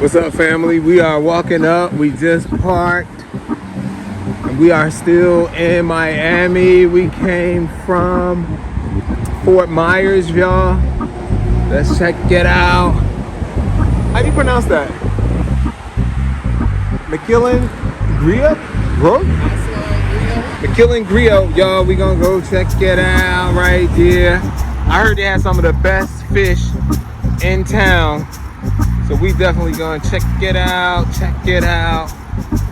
What's up, family? We are walking up. We just parked. We are still in Miami. We came from Fort Myers, y'all. Let's check it out. How do you pronounce that? Macillon Grio? Bro? Macillon Grio, y'all. We gonna go check it out right there. I heard they had some of the best fish in town. So we definitely gonna check it out.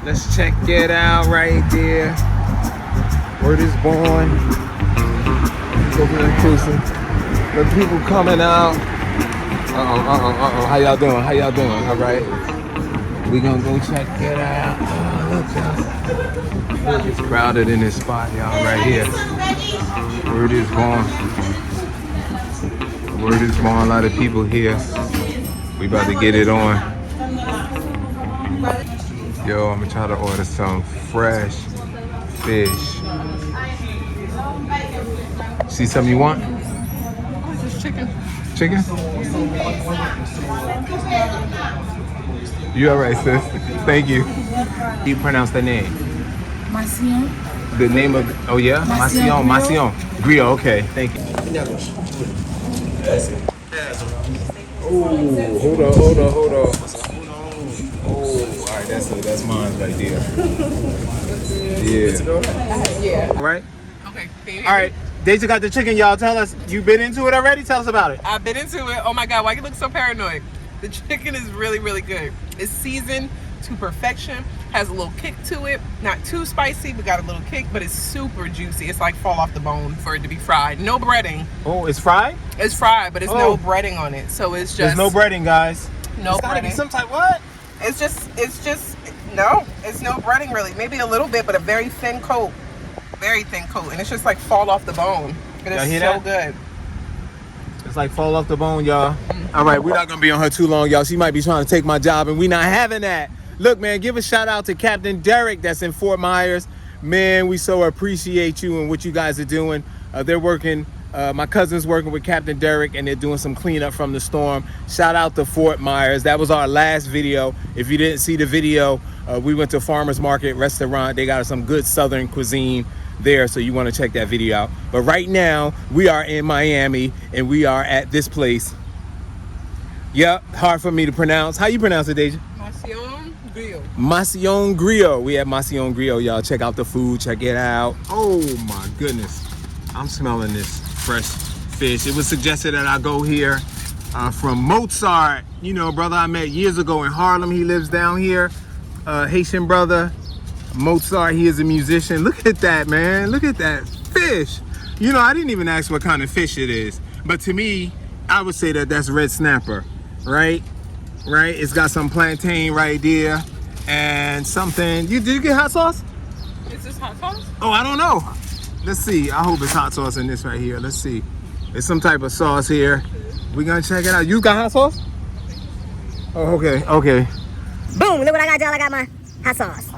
Let's check it out right there. Word is born. So we're inclusive. The people coming out. How y'all doing? All right. We gonna go check it out. Look, it's crowded in this spot, y'all, right here. Word is born. A lot of people here. We about to get it on. Yo, I'm gonna try to order some fresh fish. See something you want? Just chicken. Chicken? You alright, sis? Thank you. How do you pronounce the name? Macillon. The name of, oh yeah? Macillon Grio, okay, thank you. Oh, hold on. Oh, alright, that's mine right there. Yeah. All right? Okay. Alright, Deja got the chicken, y'all. Tell us, you been into it already? Tell us about it. I've been into it. Oh my God, why you look so paranoid? The chicken is really, really good. It's seasoned to perfection. Has a little kick to it. Not too spicy, but got a little kick, but it's super juicy. It's like fall off the bone for it to be fried. No breading. Oh, it's fried? It's fried, but it's no breading on it. So it's just... There's no breading, guys. No it's gotta breading. Be some type, what? It's just, no, it's no breading really. Maybe a little bit, but a very thin coat. Very thin coat. And it's just like fall off the bone. It is so good. It's like fall off the bone, y'all. All right, we're not gonna be on her too long, y'all. She might be trying to take my job, and we not having that. Look, man, give a shout out to Captain Derek that's in Fort Myers. Man, we so appreciate you and what you guys are doing. They're working, my cousin's working with Captain Derek, and they're doing some cleanup from the storm. Shout out to Fort Myers. That was our last video. If you didn't see the video, we went to Farmer's Market Restaurant. They got some good Southern cuisine there, so you want to check that video out. But right now, we are in Miami, and we are at this place. Yep, hard for me to pronounce. How you pronounce it, Deja? Macillon Grio. Macillon Grio. We have Macillon Grio, y'all. Check out the food. Check it out. Oh my goodness. I'm smelling this fresh fish. It was suggested that I go here from Mozart. You know, brother I met years ago in Harlem. He lives down here. Haitian brother. Mozart, he is a musician. Look at that, man. Look at that fish. You know, I didn't even ask what kind of fish it is. But to me, I would say that that's red snapper, right? Right? It's got some plantain right there and something. Did you get hot sauce? Is this hot sauce? Oh, I don't know. Let's see. I hope it's hot sauce in this right here. Let's see. It's some type of sauce here. We're gonna check it out. You got hot sauce? Oh, okay. Boom, look what I got, y'all. I got my hot sauce.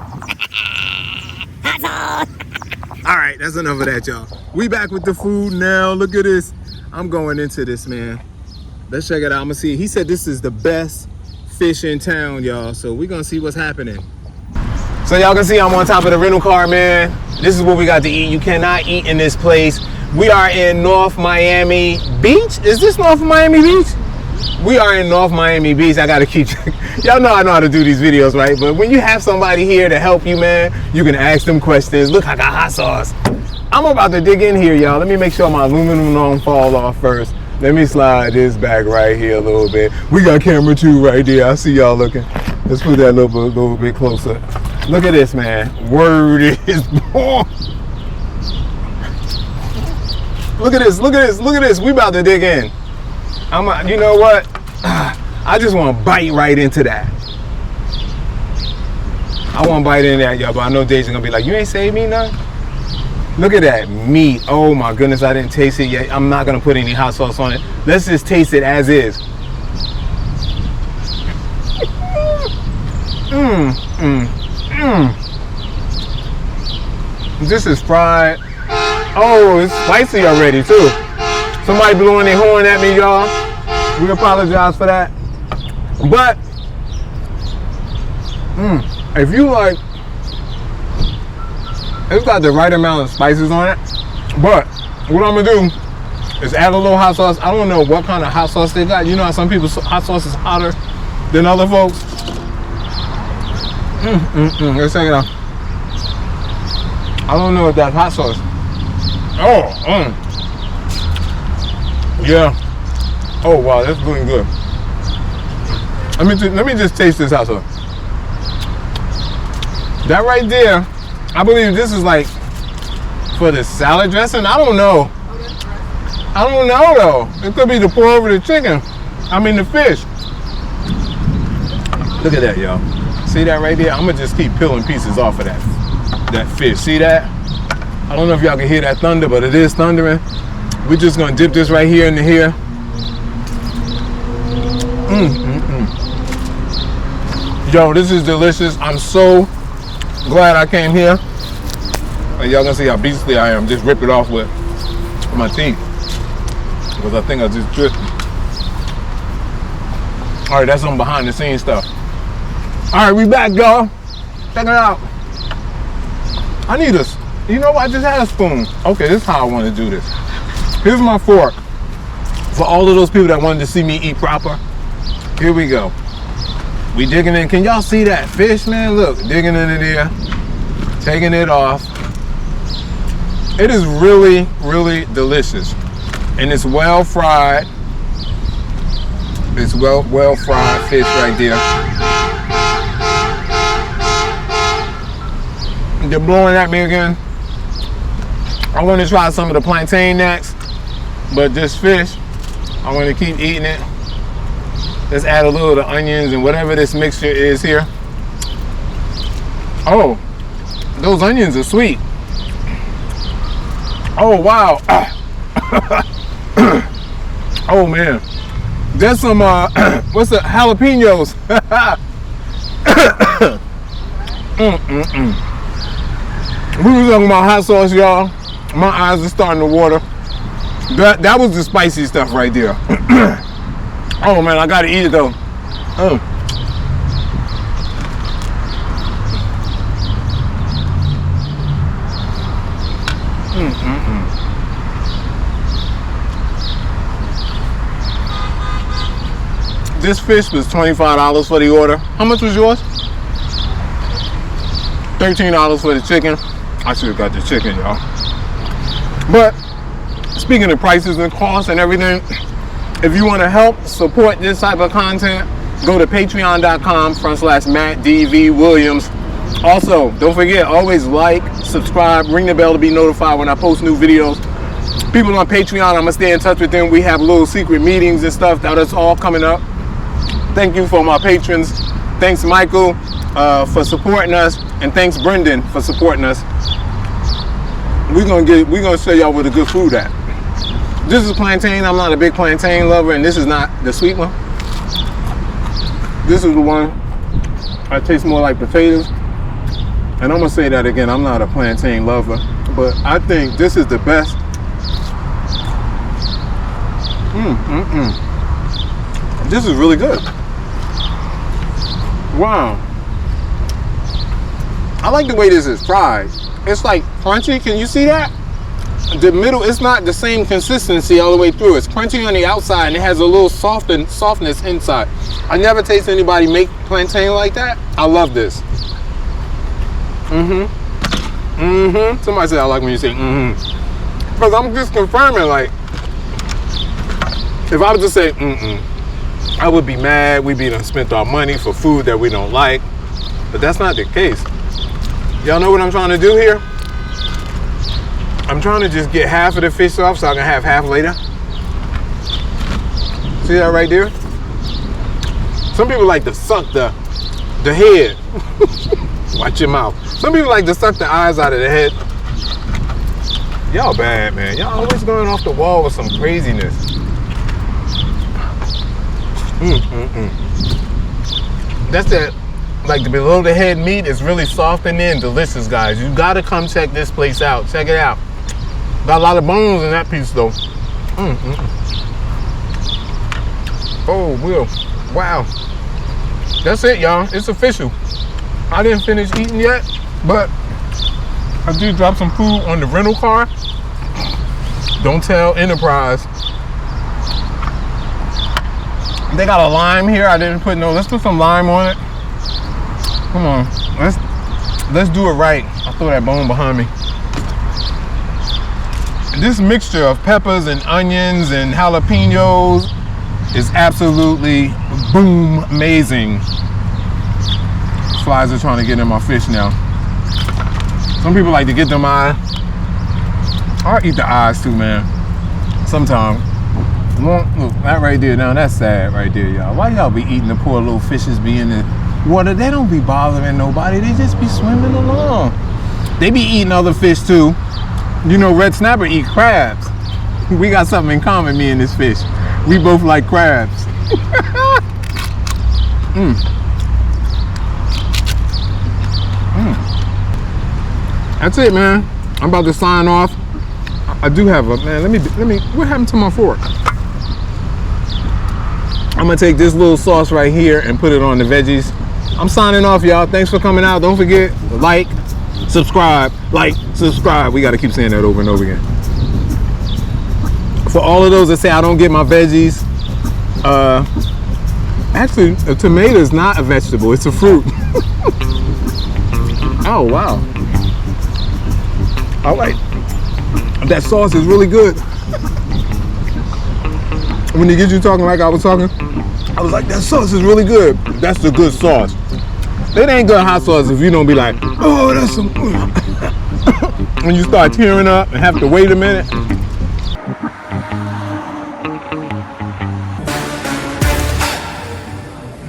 Hot sauce. All right, that's enough of that, y'all. We back with the food now. Look at this. I'm going into this, man. Let's check it out. I'm gonna see. He said this is the best fish in town, y'all. So we're gonna see what's happening. So y'all can see I'm on top of the rental car, man. This is what we got to eat. You cannot eat in this place. We are in North Miami Beach. Is this North Miami Beach? We are in North Miami Beach. I gotta keep checking. Y'all know I know how to do these videos, right? But when you have somebody here to help you, man, you can ask them questions. Look, I got hot sauce. I'm about to dig in here, y'all. Let me make sure my aluminum don't fall off first. Let me slide this back right here a little bit. We got camera 2 right there. I see y'all looking. Let's put that a little bit closer. Look at this, man. Word is born. Look at this. We about to dig in. You know what? I just want to bite right into that. I want to bite into that, y'all, but I know Deja's going to be like, you ain't saved me none? Look at that meat. Oh my goodness, I didn't taste it yet. I'm not going to put any hot sauce on it. Let's just taste it as is. This is fried. Oh, it's spicy already too. Somebody blowing their horn at me, y'all. We apologize for that. But If you like, it's got the right amount of spices on it. But what I'm gonna do is add a little hot sauce. I don't know what kind of hot sauce they got. You know how some people's hot sauce is hotter than other folks. Let's check it out. I don't know if that's hot sauce. Yeah. Oh wow, that's looking good. Let me just taste this hot sauce. That right there, I believe this is like for the salad dressing. I don't know. I don't know though. It could be to pour over the chicken. I mean the fish. Look at that, y'all. See that right there? I'm gonna just keep peeling pieces off of that fish. See that? I don't know if y'all can hear that thunder, but it is thundering. We're just gonna dip this right here into here. Yo, this is delicious. I'm so glad I came here. And y'all gonna see how beastly I am. Just rip it off with my teeth. Because I think I just dripped. All right, that's some behind the scenes stuff. All right, we back, y'all. Check it out. I need a, you know what? I just had a spoon. Okay, this is how I want to do this. Here's my fork. For all of those people that wanted to see me eat proper, here we go. We digging in. Can y'all see that fish, man? Look, digging into there, taking it off. It is really, really delicious. And it's well fried. It's well fried fish right there. They're blowing at me again. I want to try some of the plantain next, but this fish, I want to keep eating it. Let's add a little of the onions and whatever this mixture is here. Oh, those onions are sweet. Oh, wow. Oh, man. There's some, what's the, jalapenos. We were talking about hot sauce, y'all. My eyes are starting to water. That was the spicy stuff right there. Oh man, I gotta eat it though. This fish was $25 for the order. How much was yours? $13 for the chicken. I should have got the chicken, y'all. But speaking of prices and costs and everything, if you want to help support this type of content, go to patreon.com/mattdvwilliams. Also, don't forget, always like, subscribe, ring the bell to be notified when I post new videos. People on Patreon, I'm going to stay in touch with them. We have little secret meetings and stuff. That's all coming up. Thank you for my patrons. Thanks, Michael, for supporting us. And thanks, Brendan, for supporting us. We're gonna show y'all where the good food at. This is plantain. I'm not a big plantain lover, and this is not the sweet one. This is the one that tastes more like potatoes. And I'm gonna say that again. I'm not a plantain lover, but I think this is the best. This is really good. Wow. I like the way this is fried. It's like crunchy. Can you see that? The middle, it's not the same consistency all the way through. It's crunchy on the outside and it has a little softness inside. I never taste anybody make plantain like that. I love this. Somebody said I like when you say because I'm just confirming, like, if I was to say I would be mad. We done spent our money for food that we don't like. But that's not the case. Y'all know what I'm trying to do here? I'm trying to just get half of the fish off so I can have half later. See that right there? Some people like to suck the head. Watch your mouth. Some people like to suck the eyes out of the head. Y'all bad, man. Y'all always going off the wall with some craziness. That's that. Like the below the head meat is really soft in there and delicious, guys. You gotta come check this place out. Check it out. Got a lot of bones in that piece though. Oh, Will. Wow. That's it, y'all. It's official. I didn't finish eating yet, but I did drop some food on the rental car. Don't Tell Enterprise. They got a lime here. I didn't put no. Let's put some lime on it. Come on, let's do it right. I'll throw that bone behind me. This mixture of peppers and onions and jalapenos is absolutely boom amazing. Flies are trying to get in my fish now. Some people like to get them eyes. I'll eat the eyes too, man. Sometimes. Look, that right there, now that's sad right there, y'all. Why y'all be eating the poor little fishes be in the water? They don't be bothering nobody. They just be swimming along. They be eating other fish too. You know, red snapper eat crabs. We got something in common, me and this fish. We both like crabs. That's it, man. I'm about to sign off. I do have a, man, let me, what happened to my fork? I'm gonna take this little sauce right here and put it on the veggies. I'm signing off, y'all. Thanks for coming out. Don't forget to like, subscribe. We gotta keep saying that over and over again. For all of those that say I don't get my veggies, actually, a tomato is not a vegetable, it's a fruit. Oh, wow. All right. That sauce is really good. When they get you talking like I was talking, I was like, that sauce is really good. That's the good sauce. It ain't good hot sauce if you don't be like, oh, that's some. When you start tearing up and have to wait a minute.